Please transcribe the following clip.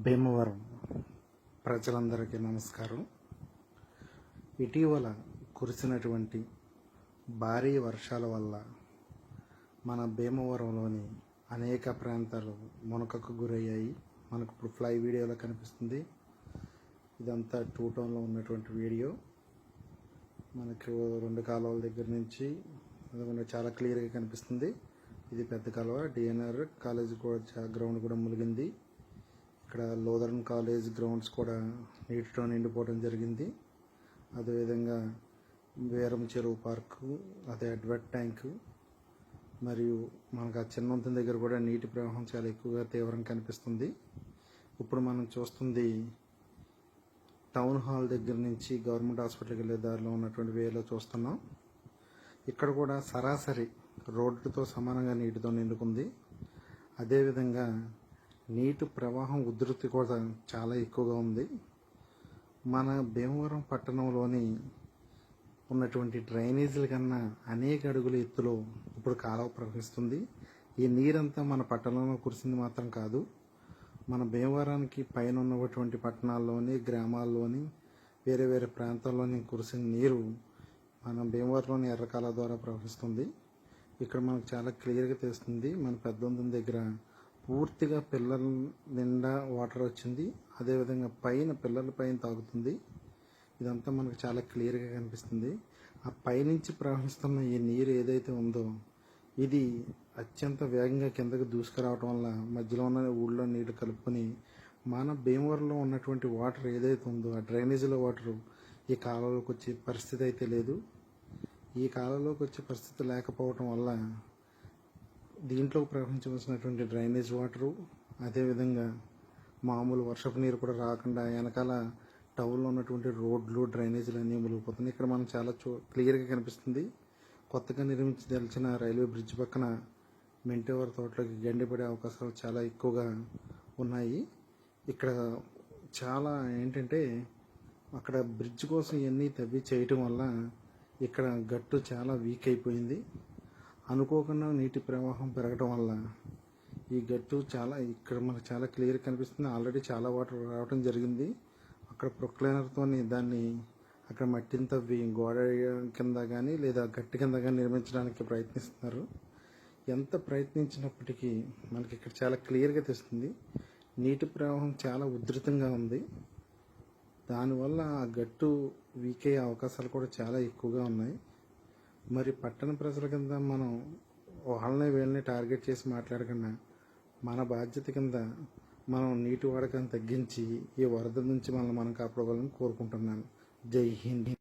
భీమవరం ప్రజలందరికీ నమస్కారం. ఇటీవల కురిసినటువంటి భారీ వర్షాల వల్ల మన భీమవరంలోని అనేక ప్రాంతాలు మునకకు గురయ్యాయి. మనకు ఇప్పుడు ఫ్లై వీడియోలో కనిపిస్తుంది. ఇదంతా టూ టౌన్లో ఉన్నటువంటి వీడియో. మనకు రెండు కాలువల దగ్గర నుంచి చాలా క్లియర్గా కనిపిస్తుంది. ఇది పెద్ద కాలువ. డిఎన్ఆర్ కాలేజ్ కూడా గ్రౌండ్ కూడా మునిగింది. ఇక్కడ లోదరన్ కాలేజ్ గ్రౌండ్స్ కూడా నీటితో నిండిపోవడం జరిగింది. అదేవిధంగా వీరం చెరువు పార్కు, అదే అడ్వెట్ ట్యాంకు, మరియు మనకు ఆ చిన్నంతం దగ్గర కూడా నీటి ప్రవాహం చాలా ఎక్కువగా తీవ్రంగా కనిపిస్తుంది. ఇప్పుడు మనం చూస్తుంది టౌన్ హాల్ దగ్గర నుంచి గవర్నమెంట్ హాస్పిటల్కి వెళ్ళే దారిలో ఉన్నటువంటి వేలో చూస్తున్నాం. ఇక్కడ కూడా సరాసరి రోడ్డుతో సమానంగా నీటితో నిండుకుంది. అదేవిధంగా నీటి ప్రవాహం ఉధృతి కూడా చాలా ఎక్కువగా ఉంది. మన భీమవరం పట్టణంలోని ఉన్నటువంటి డ్రైనేజీల కన్నా అనేక అడుగుల ఎత్తులో ఇప్పుడు కాలువ ప్రవహిస్తుంది. ఈ నీరంతా మన పట్టణంలో కురిసింది మాత్రం కాదు, మన భీమవరానికి పైన ఉన్నటువంటి పట్టణాల్లోని, గ్రామాల్లోని, వేరే వేరే ప్రాంతాల్లోని కురిసిన నీరు మన భీమవరంలోని ఎర్రకాలువ ద్వారా ప్రవహిస్తుంది. ఇక్కడ మనకు చాలా క్లియర్గా తెలుస్తుంది. మన పెద్దంతం దగ్గర పూర్తిగా పిల్లల నిండా వాటర్ వచ్చింది. అదేవిధంగా పిల్లల పైన తాగుతుంది. ఇదంతా మనకు చాలా క్లియర్గా కనిపిస్తుంది. ఆ పైనుంచి ప్రవహిస్తున్న ఈ నీరు ఏదైతే ఉందో ఇది అత్యంత వేగంగా కిందకు దూసుకురావడం వల్ల మధ్యలో ఉన్న ఊళ్ళో నీళ్లు కలుపుకొని మన భీమవరంలో ఉన్నటువంటి వాటర్ ఏదైతే ఉందో ఆ డ్రైనేజీలో వాటర్ ఈ కాలంలోకి వచ్చే పరిస్థితి అయితే లేదు. ఈ కాలంలోకి వచ్చే పరిస్థితి లేకపోవడం వల్ల దీంట్లో ప్రవహించవలసినటువంటి డ్రైనేజ్ వాటరు, అదేవిధంగా మామూలు వర్షపు నీరు కూడా రాకుండా వెనకాల టౌన్లో ఉన్నటువంటి రోడ్లు, డ్రైనేజీలు అన్నీ మునిగిపోతున్నాయి. ఇక్కడ మనం చాలా క్లియర్గా కనిపిస్తుంది. కొత్తగా నిర్మించదలిచిన రైల్వే బ్రిడ్జ్ పక్కన మెంటేవర్ తోటలోకి గండిపడే అవకాశాలు చాలా ఎక్కువగా ఉన్నాయి. ఇక్కడ చాలా ఏంటంటే అక్కడ బ్రిడ్జ్ కోసం ఇవన్నీ తవ్వి చేయటం వల్ల ఇక్కడ గట్టు చాలా వీక్ అయిపోయింది. అనుకోకుండా నీటి ప్రవాహం పెరగడం వల్ల ఈ గట్టు ఇక్కడ మనకు చాలా క్లియర్ కనిపిస్తుంది. ఆల్రెడీ చాలా వాటర్ రావడం జరిగింది. అక్కడ ప్రొక్లైనర్తో దాన్ని అక్కడ మట్టిని తవ్వి గోడ కింద కానీ లేదా గట్టి కింద కానీ నిర్మించడానికి ప్రయత్నిస్తున్నారు. ఎంత ప్రయత్నించినప్పటికీ మనకి ఇక్కడ చాలా క్లియర్గా తెలుస్తుంది నీటి ప్రవాహం చాలా ఉధృతంగా ఉంది. దానివల్ల ఆ గట్టు వీక్ అయ్యే అవకాశాలు కూడా చాలా ఎక్కువగా ఉన్నాయి. మరి పట్టణ ప్రజల కింద మనం వీళ్ళని టార్గెట్ చేసి మాట్లాడకుండా మన బాధ్యత కింద మనం నీటి వాడకాన్ని తగ్గించి ఈ వరద నుంచి మనం కాపాడుకోవాలని కోరుకుంటున్నాను. జై హింద్.